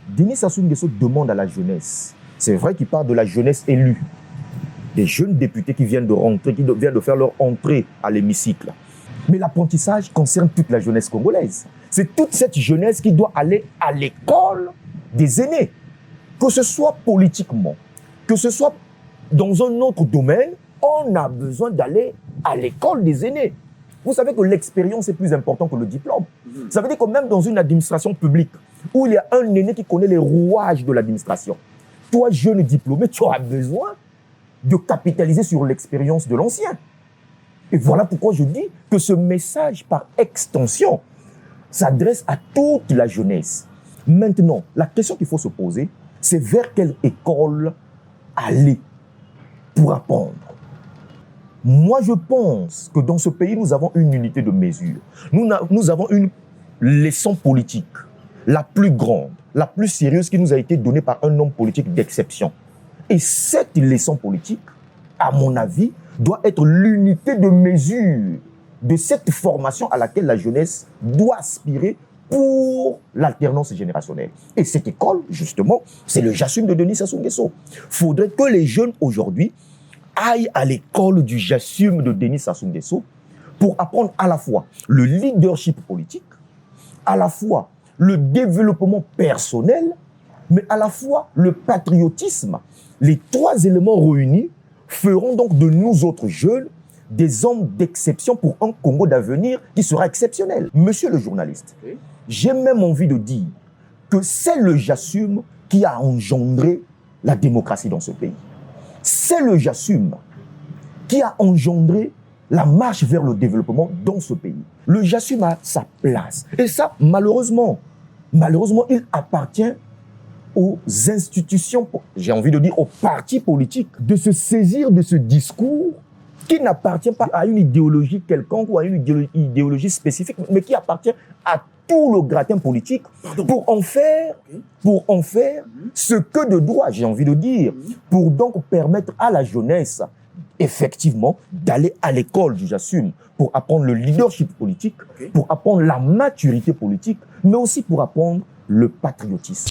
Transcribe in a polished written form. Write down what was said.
Denis Sassou Nguesso demande à la jeunesse, c'est vrai qu'il parle de la jeunesse élue, des jeunes députés qui viennent de rentrer, qui viennent de faire leur entrée à l'hémicycle. Mais l'apprentissage concerne toute la jeunesse congolaise. C'est toute cette jeunesse qui doit aller à l'école des aînés. Que ce soit politiquement, que ce soit dans un autre domaine, on a besoin d'aller à l'école des aînés. Vous savez que l'expérience est plus importante que le diplôme. Ça veut dire que même dans une administration publique, où il y a un aîné qui connaît les rouages de l'administration, toi, jeune diplômé, tu auras besoin de capitaliser sur l'expérience de l'ancien. Et voilà pourquoi je dis que ce message, par extension, s'adresse à toute la jeunesse. Maintenant, la question qu'il faut se poser, c'est vers quelle école aller pour apprendre. Moi, je pense que dans ce pays, nous avons une unité de mesure. Nous avons une leçon politique, la plus grande, la plus sérieuse qui nous a été donnée par un homme politique d'exception. Et cette leçon politique, à mon avis, doit être l'unité de mesure de cette formation à laquelle la jeunesse doit aspirer pour l'alternance générationnelle. Et cette école, justement, c'est le JASUM de Denis Sassou Nguesso. Il faudrait que les jeunes aujourd'hui aillent à l'école du JASUM de Denis Sassou Nguesso pour apprendre à la fois le leadership politique, à la fois le développement personnel, mais à la fois le patriotisme. Les trois éléments réunis feront donc de nous autres jeunes des hommes d'exception pour un Congo d'avenir qui sera exceptionnel. Monsieur le journaliste, j'ai même envie de dire que c'est le JASUM qui a engendré la démocratie dans ce pays. C'est le JASUM qui a engendré la marche vers le développement dans ce pays. Le JASUM a sa place. Et ça, malheureusement, il appartient aux institutions, j'ai envie de dire aux partis politiques, de se saisir de ce discours qui n'appartient pas à une idéologie quelconque ou à une idéologie spécifique, mais qui appartient à tout le gratin politique pour en faire ce que de droit, j'ai envie de dire, pour donc permettre à la jeunesse, effectivement, d'aller à l'école du JASUM pour apprendre le leadership politique, pour apprendre la maturité politique, mais aussi pour apprendre le patriotisme.